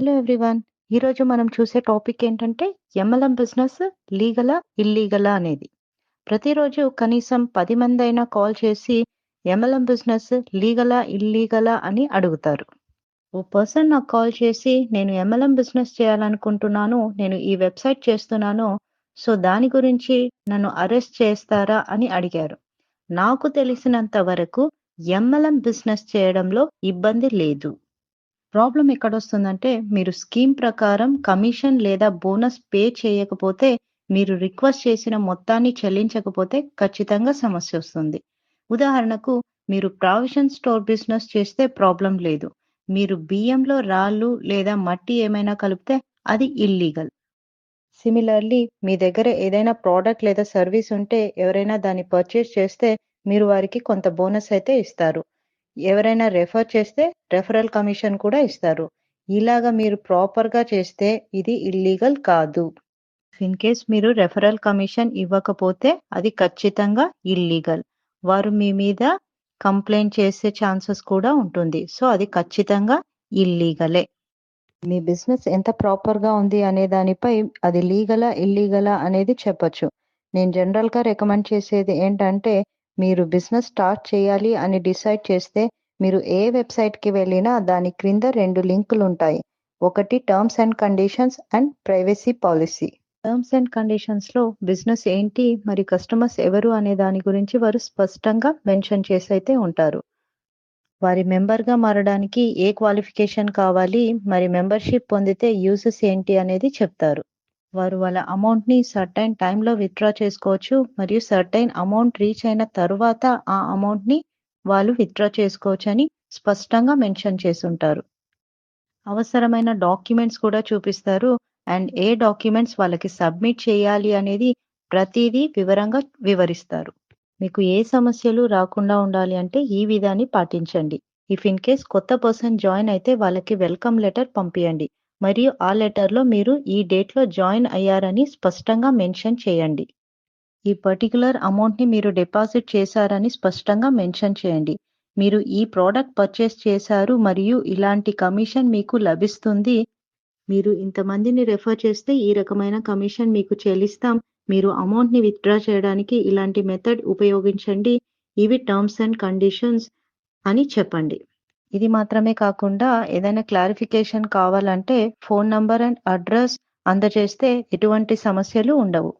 Hello everyone. ఈరోజు మనం చూసే టాపిక్ ఏంటంటే ఎంఎల్ఎం బిజినెస్ లీగలా? ఇల్లీగలా? అనేది. ప్రతిరోజు కనీసం 10 మందైనా కాల్ చేసి ఎంఎల్ఎం బిజినెస్ లీగలా? ఇల్లీగలా? అని అడుగుతారు. ఓ పర్సన్ నాకు కాల్ చేసి నేను ఎంఎల్ఎం బిజినెస్ చేయాలనుకుంటున్నాను. నేను ఈ వెబ్‌సైట్ చేస్తున్నాను. సో దాని గురించి నన్ను అరెస్ట్ చేస్తారా? అని అడిగారు. నాకు తెలిసినంత వరకు ఎంఎల్ఎం బిజినెస్ చేయడంలో ఇబ్బంది లేదు. ప్రాబ్లమ్ ఎక్కడొస్తుందంటే, మీరు స్కీమ్ ప్రకారం కమిషన్ లేదా బోనస్ పే చేయకపోతే, మీరు రిక్వెస్ట్ చేసిన మొత్తాన్ని చెల్లించకపోతే ఖచ్చితంగా సమస్యొస్తుంది. ఉదాహరణకు, మీరు ప్రావిషన్ స్టోర్ బిజినెస్ చేస్తే ప్రాబ్లమ్ లేదు. మీరు బియ్యంలో రాళ్ళు లేదా మట్టి ఏమైనా కలిపితే అది ఇల్లీగల్. సిమిలర్‌లీ మీ దగ్గర ఏదైనా ప్రోడక్ట్ లేదా సర్వీస్ ఉంటే ఎవరైనా దాన్ని పర్చేస్ చేస్తే మీరు వారికి కొంత బోనస్ అయితే ఇస్తారు. ఎవరైనా రెఫర్ చేస్తే రెఫరల్ కమిషన్ కూడా ఇస్తారు. ఇలాగ మీరు ప్రాపర్‌గా చేస్తే ఇది ఇల్లీగల్ కాదు. ఇన్ కేస్ మీరు రెఫరల్ కమిషన్ ఇవ్వకపోతే అది ఖచ్చితంగా ఇల్లీగల్. వారు మీ మీద కంప్లెయింట్ చేసే ఛాన్సెస్ కూడా ఉంటుంది. సో అది ఖచ్చితంగా ఇల్లీగలే. మీ బిజినెస్ ఎంత ప్రాపర్‌గా ఉంది అనే దానిపై అది లీగలా? ఇల్లీగలా? అనేది చెప్పొచ్చు. నేను జనరల్‌గా రికమెండ్ చేసేది ఏంటంటే, మీరు బిజినెస్ స్టార్ట్ చేయాలి అని డిసైడ్ చేస్తే, మీరు ఏ వెబ్‌సైట్‌కి వెళ్ళినా దాని క్రింద 2 లింకులుంటాయి. ఒకటి terms and conditions and privacy policy. Terms and కండిషన్స్‌లో బిజినెస్ ఏంటి, మరి కస్టమర్స్ ఎవరు అనే దాని గురించి వారు స్పష్టంగా మెన్షన్ చేసైతే ఉంటారు. వారి మెంబర్‌గా మారడానికి ఏ క్వాలిఫికేషన్ కావాలి, మరి మెంబర్‌షిప్ పొందితే యూజెస్ ఏంటి అనేది చెప్తారు. వారు వాళ్ళ అమౌంట్‌ని సర్టైన్ టైమ్‌లో విత్‌డ్రా చేసుకోవచ్చు. మరియు సర్టైన్ అమౌంట్ రీచ్ అయిన తరువాత ఆ అమౌంట్‌ని వాళ్ళు విత్‌డ్రా చేసుకోవచ్చని స్పష్టంగా మెన్షన్ చేసుంటారు. అవసరమైన డాక్యుమెంట్స్ కూడా చూపిస్తారు. అండ్ ఏ డాక్యుమెంట్స్ వాళ్ళకి సబ్మిట్ చేయాలి అనేది ప్రతీదీ వివరంగా వివరిస్తారు. మీకు ఏ సమస్యలు రాకుండా ఉండాలి అంటే ఈ విధాన్ని పాటించండి. ఇఫ్ ఇన్ కేస్ కొత్త పర్సన్ జాయిన్ అయితే వాళ్ళకి వెల్కమ్ లెటర్ పంపియండి. మరియు ఆ లెటర్‌లో మీరు ఈ డేట్‌లో జాయిన్ అయ్యారని స్పష్టంగా మెన్షన్ చేయండి. ఈ పర్టిక్యులర్ అమౌంట్‌ని మీరు డిపాజిట్ చేశారని స్పష్టంగా మెన్షన్ చేయండి. మీరు ఈ ప్రొడక్ట్ పర్చేస్ చేశారు మరియు ఇలాంటి కమిషన్ మీకు లభిస్తుంది. మీరు ఇంతమందిని రెఫర్ చేస్తే ఈ రకమైన కమిషన్ మీకు చెల్లిస్తాం. మీరు అమౌంట్‌ని విత్‌డ్రా చేయడానికి ఇలాంటి మెథడ్ ఉపయోగించండి. ఇవి టర్మ్స్ అండ్ కండిషన్స్ అని చెప్పండి. ఇది మాత్రమే కాకుండా ఏదైనా క్లారిఫికేషన్ కావాలంటే ఫోన్ నంబర్ అండ్ అడ్రెస్ అందజేస్తే ఎటువంటి సమస్యలు ఉండవు.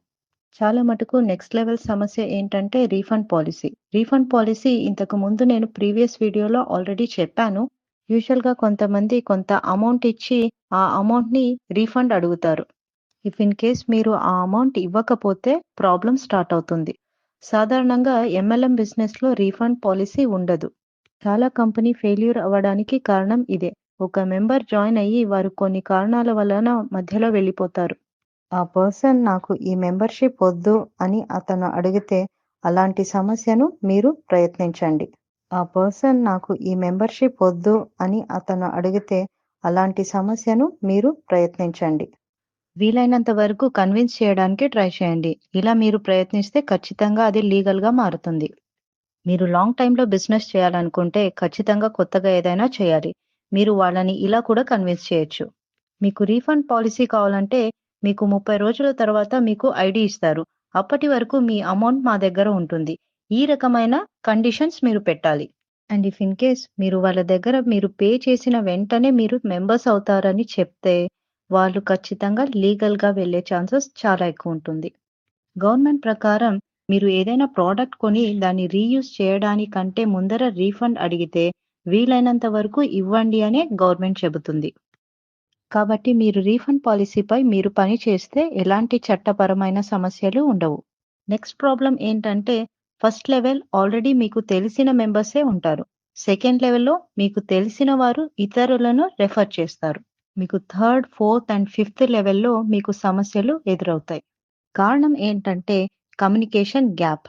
చాలా మటుకు నెక్స్ట్ లెవెల్ సమస్య ఏంటంటే రీఫండ్ పాలిసీ. రీఫండ్ పాలిసీ ఇంతకు ముందు నేను ప్రీవియస్ వీడియోలో ఆల్రెడీ చెప్పాను. యూజువల్‌గా కొంతమంది కొంత అమౌంట్ ఇచ్చి ఆ అమౌంట్‌ని రీఫండ్ అడుగుతారు. ఇఫ్ ఇన్ కేస్ మీరు ఆ అమౌంట్ ఇవ్వకపోతే ప్రాబ్లమ్ స్టార్ట్ అవుతుంది. సాధారణంగా ఎంఎల్ఎం బిజినెస్‌లో రీఫండ్ పాలిసీ ఉండదు. చాలా కంపెనీ ఫెయిల్యూర్ అవ్వడానికి కారణం ఇదే. ఒక మెంబర్ జాయిన్ అయ్యి వారు కొన్ని కారణాల వలన మధ్యలో వెళ్ళిపోతారు. ఆ పర్సన్ నాకు ఈ మెంబర్‌షిప్ వద్దు అని అతను అడిగితే అలాంటి సమస్యను మీరు ప్రయత్నించండి. ఆ పర్సన్ నాకు ఈ మెంబర్‌షిప్ వద్దు అని అతను అడిగితే అలాంటి సమస్యను మీరు ప్రయత్నించండి. వీలైనంత వరకు కన్విన్స్ చేయడానికి ట్రై చేయండి. ఇలా మీరు ప్రయత్నిస్తే ఖచ్చితంగా అది లీగల్‌గా మారుతుంది. మీరు లాంగ్ టైమ్‌లో బిజినెస్ చేయాలనుకుంటే ఖచ్చితంగా కొత్తగా ఏదైనా చేయాలి. మీరు వాళ్ళని ఇలా కూడా కన్విన్స్ చేయొచ్చు. మీకు రీఫండ్ పాలిసీ కావాలంటే మీకు 30 రోజుల తర్వాత మీకు ఐడీ ఇస్తారు. అప్పటి వరకు మీ అమౌంట్ మా దగ్గర ఉంటుంది. ఈ రకమైన కండిషన్స్ మీరు పెట్టాలి. అండ్ ఇఫ్ ఇన్ కేస్ మీరు వాళ్ళ దగ్గర మీరు పే చేసిన వెంటనే మీరు మెంబర్స్ అవుతారని చెప్తే వాళ్ళు ఖచ్చితంగా లీగల్‌గా వెళ్ళే ఛాన్సెస్ చాలా ఎక్కువుంటుంది. గవర్నమెంట్ ప్రకారం మీరు ఏదైనా ప్రోడక్ట్ కొని దాన్ని రీయూజ్ చేయడానికంటే ముందర రీఫండ్ అడిగితే వీలైనంత వరకు ఇవ్వండి అనే గవర్నమెంట్ చెబుతుంది. కాబట్టి మీరు రీఫండ్ పాలిసీపై మీరు పని చేస్తే ఎలాంటి చట్టపరమైన సమస్యలు ఉండవు. నెక్స్ట్ ప్రాబ్లమ్ ఏంటంటే ఫస్ట్ లెవెల్ ఆల్రెడీ మీకు తెలిసిన మెంబర్సే ఉంటారు. సెకండ్ లెవెల్‌లో మీకు తెలిసిన వారు ఇతరులను రెఫర్ చేస్తారు. మీకు థర్డ్, ఫోర్త్ అండ్ ఫిఫ్త్ లెవెల్‌లో మీకు సమస్యలు ఎదురవుతాయి. కారణం ఏంటంటే కమ్యూనికేషన్ గ్యాప్.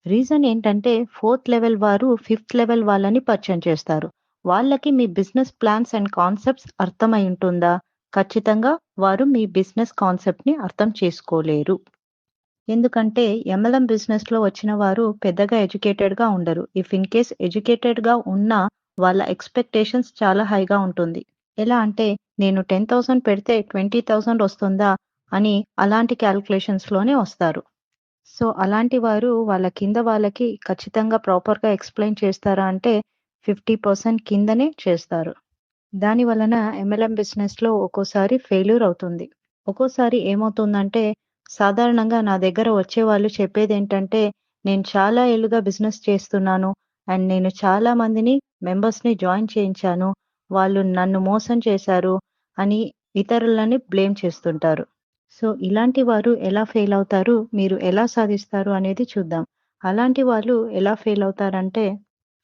రీజన్ ఏంటంటే ఫోర్త్ లెవెల్ వారు ఫిఫ్త్ లెవెల్ వాళ్ళని పరిచయం చేస్తారు. వాళ్ళకి మీ బిజినెస్ ప్లాన్స్ అండ్ కాన్సెప్ట్స్ అర్థమై ఉంటుందా? ఖచ్చితంగా వారు మీ బిజినెస్ కాన్సెప్ట్‌ని అర్థం చేసుకోలేరు. ఎందుకంటే ఎంఎల్ఎం బిజినెస్‌లో వచ్చిన వారు పెద్దగా ఎడ్యుకేటెడ్‌గా ఉండరు. ఇఫ్ ఇన్ కేస్ ఎడ్యుకేటెడ్‌గా ఉన్నా వాళ్ళ ఎక్స్‌పెక్టేషన్స్ చాలా హైగా ఉంటుంది. ఎలా అంటే నేను 10,000 పెడితే 20,000 వస్తుందా అని అలాంటి క్యాలిక్యులేషన్స్‌లోనే వస్తారు. సో, అలాంటి వారు వాళ్ళ కింద వాళ్ళకి ఖచ్చితంగా ప్రాపర్‌గా ఎక్స్‌ప్లెయిన్ చేస్తారా అంటే 50% కిందనే చేస్తారు. దాని వలన ఎంఎల్ఎం బిజినెస్‌లో ఒక్కోసారి ఫెయిల్యూర్ అవుతుంది. ఒక్కోసారి ఏమవుతుందంటే, సాధారణంగా నా దగ్గర వచ్చేవాళ్ళు చెప్పేదేంటంటే, "నేను చాలా ఏళ్లుగా బిజినెస్ చేస్తున్నాను. అండ్ నేను చాలా మందిని మెంబర్స్‌ని జాయిన్ చేయించాను. వాళ్ళు నన్ను మోసం చేశారు" అని ఇతరులని బ్లేమ్ చేస్తుంటారు. సో, ఇలాంటి వారు ఎలా ఫెయిల్ అవుతారు? మీరు ఎలా సాధిస్తారు అనేది చూద్దాం. అలాంటి వాళ్ళు ఎలా ఫెయిల్ అవుతారంటే,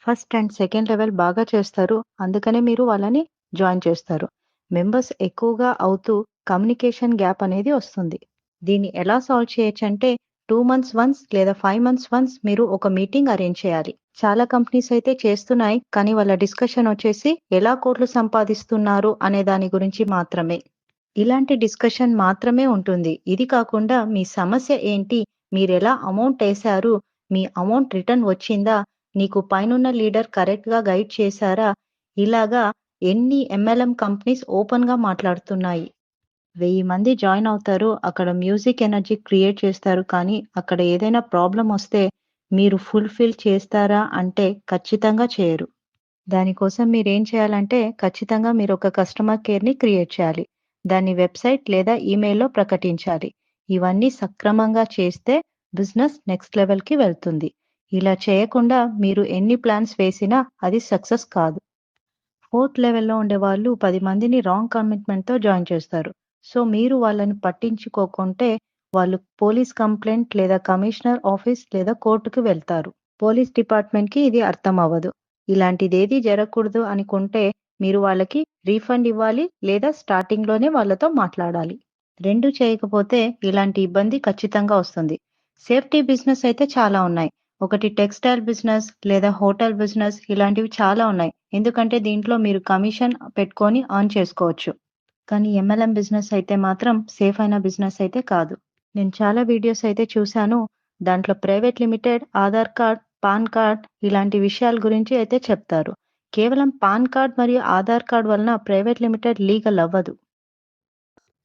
ఫస్ట్ అండ్ సెకండ్ లెవెల్ బాగా చేస్తారు. అందుకనే మీరు వాళ్ళని జాయిన్ చేస్తారు. మెంబర్స్ ఎక్కువగా అవుతూ కమ్యూనికేషన్ గ్యాప్ అనేది వస్తుంది. దీన్ని ఎలా సాల్వ్ చేయొచ్చంటే 2 మంత్స్ వన్స్ లేదా 5 మంత్స్ వన్స్ మీరు ఒక మీటింగ్ అరేంజ్ చేయాలి. చాలా కంపెనీస్ అయితే చేస్తున్నాయి. కానీ వాళ్ళ డిస్కషన్ వచ్చేసి ఎలా కోట్లు సంపాదిస్తున్నారు అనే దాని గురించి మాత్రమే. ఇలాంటి డిస్కషన్ మాత్రమే ఉంటుంది. ఇది కాకుండా మీ సమస్య ఏంటి? మీరెలా అమౌంటేశారు? మీ అమౌంట్ రిటర్న్ వచ్చిందా? నీకు పైనున్న లీడర్ కరెక్ట్‌గా గైడ్ చేశారా? ఇలాగా ఎన్ని ఎంఎల్ఎం కంపెనీస్ ఓపెన్‌గా మాట్లాడుతున్నాయి. 1000 మంది జాయిన్ అవుతారు. అక్కడ మ్యూజిక్ ఎనర్జీ క్రియేట్ చేస్తారు. కానీ అక్కడ ఏదైనా ప్రాబ్లమ్ వస్తే మీరు ఫుల్‌ఫిల్ చేస్తారా అంటే ఖచ్చితంగా చేయరు. దానికోసం మీరేం చేయాలంటే ఖచ్చితంగా మీరొక కస్టమర్ కేర్‌ని క్రియేట్ చేయాలి. దాన్ని వెబ్‌సైట్ లేదా ఈమెయిల్‌లో ప్రకటించాలి. ఇవన్నీ సక్రమంగా చేస్తే బిజినెస్ నెక్స్ట్ లెవెల్‌కి వెళ్తుంది. ఇలా చేయకుండా మీరు ఎన్ని ప్లాన్స్ వేసినా అది సక్సెస్ కాదు. ఫోర్త్ లెవెల్‌లో ఉండేవాళ్ళు 10 మందిని రాంగ్ కమిట్మెంట్‌తో జాయిన్ చేస్తారు. సో, మీరు వాళ్ళని పట్టించుకోకుంటే వాళ్ళు పోలీస్ కంప్లెయింట్ లేదా కమిషనర్ ఆఫీస్ లేదా కోర్టుకి వెళ్తారు. పోలీస్ డిపార్ట్‌మెంట్‌కి ఇది అర్థం అవ్వదు. ఇలాంటిదేదీ జరగకూడదు అనుకుంటే మీరు వాళ్ళకి రీఫండ్ ఇవ్వాలి లేదా స్టార్టింగ్‌లోనే వాళ్ళతో మాట్లాడాలి. 2 చేయకపోతే ఇలాంటి ఇబ్బంది ఖచ్చితంగా వస్తుంది. సేఫ్టీ బిజినెస్ అయితే చాలా ఉన్నాయి. ఒకటి టెక్స్‌టైల్ బిజినెస్ లేదా హోటల్ బిజినెస్ ఇలాంటివి చాలా ఉన్నాయి. ఎందుకంటే దీంట్లో మీరు కమిషన్ పెట్టుకొని ఎర్న్ చేసుకోవచ్చు. కానీ ఎంఎల్ఎం బిజినెస్ అయితే మాత్రం సేఫ్ అయిన బిజినెస్ అయితే కాదు. నేను చాలా వీడియోస్ అయితే చూశాను. దాంట్లో private limited, Aadhaar card, pan card ఇలాంటి విషయాల గురించి అయితే చెప్తారు. కేవలం పాన్ కార్డ్ మరియు ఆధార్ కార్డ్ వలన ప్రైవేట్ లిమిటెడ్ లీగల్ అవ్వదు.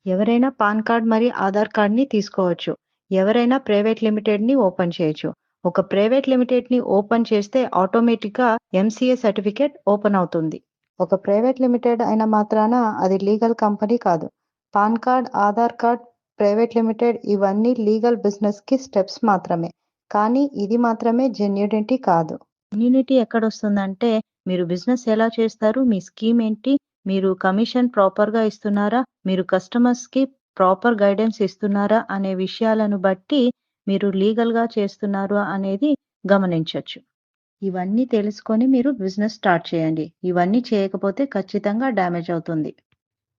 ఎవరైనా పాన్ కార్డ్ మరియు ఆధార్ కార్డ్‌ని తీసుకోవచ్చు. ఎవరైనా ప్రైవేట్ లిమిటెడ్‌ని ఓపెన్ చేయొచ్చు. ఒక ప్రైవేట్ లిమిటెడ్‌ని ఓపెన్ చేస్తే ఆటోమేటిక్‌గా ఎంసీఏ సర్టిఫికేట్ ఓపెన్ అవుతుంది. ఒక ప్రైవేట్ లిమిటెడ్ అయిన మాత్రాన అది లీగల్ కంపెనీ కాదు. Pan card, Aadhaar card, private limited ఇవన్నీ లీగల్ బిజినెస్‌కి స్టెప్స్ మాత్రమే. కానీ ఇది మాత్రమే జెన్యూనిటీ కాదు. జెన్యూనిటీ ఎక్కడొస్తుందంటే మీరు బిజినెస్ ఎలా చేస్తారు? మీ స్కీమ్ ఏంటి? మీరు కమిషన్ ప్రాపర్‌గా ఇస్తున్నారా? మీరు కస్టమర్స్‌కి ప్రాపర్ గైడెన్స్ ఇస్తున్నారా? అనే విషయాలను బట్టి మీరు లీగల్‌గా చేస్తున్నారు అనేది గమనించొచ్చు. ఇవన్నీ తెలుసుకొని మీరు బిజినెస్ స్టార్ట్ చేయండి. ఇవన్నీ చేయకపోతే ఖచ్చితంగా డ్యామేజ్ అవుతుంది.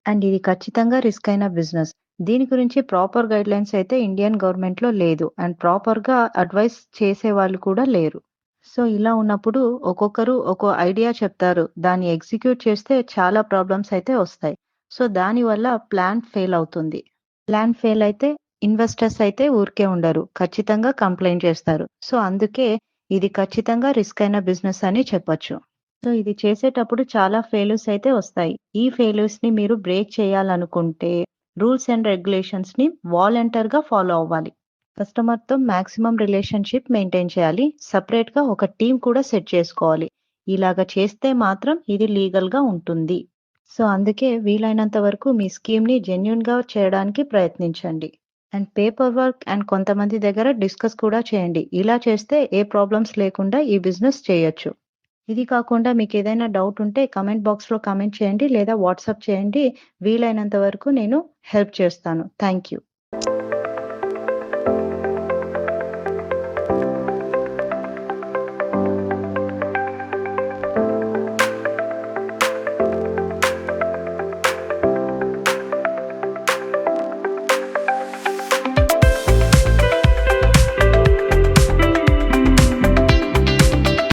అండ్ ఇది ఖచ్చితంగా రిస్క్ అయిన బిజినెస్. దీని గురించి ప్రాపర్ గైడ్‌లైన్స్ అయితే ఇండియన్ గవర్నమెంట్‌లో లేదు. అండ్ ప్రాపర్‌గా అడ్వైస్ చేసేవాళ్ళు కూడా లేరు. సో, ఇలా ఉన్నప్పుడు ఒక్కొక్కరు ఒక్కో ఐడియా చెప్తారు. దాన్ని ఎగ్జిక్యూట్ చేస్తే చాలా ప్రాబ్లమ్స్ అయితే వస్తాయి. సో, దానివల్ల ప్లాన్ ఫెయిల్ అవుతుంది. ప్లాన్ ఫెయిల్ అయితే ఇన్వెస్టర్స్ అయితే ఊరికే ఉండరు. ఖచ్చితంగా కంప్లెయింట్ చేస్తారు. సో, అందుకే ఇది ఖచ్చితంగా రిస్క్ అయిన బిజినెస్ అని చెప్పొచ్చు. సో, ఇది చేసేటప్పుడు చాలా ఫెయిల్యూర్స్ అయితే వస్తాయి. ఈ ఫెయిల్యూర్స్‌ని మీరు బ్రేక్ చేయాలనుకుంటే రూల్స్ అండ్ రెగ్యులేషన్స్‌ని వాలంటీర్‌గా ఫాలో అవ్వాలి. కస్టమర్‌తో మాక్సిమం రిలేషన్‌షిప్ మెయింటైన్ చేయాలి. సెపరేట్‌గా ఒక టీమ్ కూడా సెట్ చేసుకోవాలి. ఇలాగ చేస్తే మాత్రం ఇది లీగల్‌గా ఉంటుంది. సో, అందుకే వీలైనంత వరకు మీ స్కీమ్‌ని జెన్యూన్‌గా చేయడానికి ప్రయత్నించండి. అండ్ పేపర్ వర్క్ అండ్ కొంతమంది దగ్గర డిస్కస్ కూడా చేయండి. ఇలా చేస్తే ఏ ప్రాబ్లమ్స్ లేకుండా ఈ బిజినెస్ చేయొచ్చు. ఇది కాకుండా మీకేదైనా డౌట్ ఉంటే కామెంట్ బాక్స్‌లో కామెంట్ చేయండి లేదా వాట్సాప్ చేయండి. వీలైనంత వరకు నేను హెల్ప్ చేస్తాను. Thank you.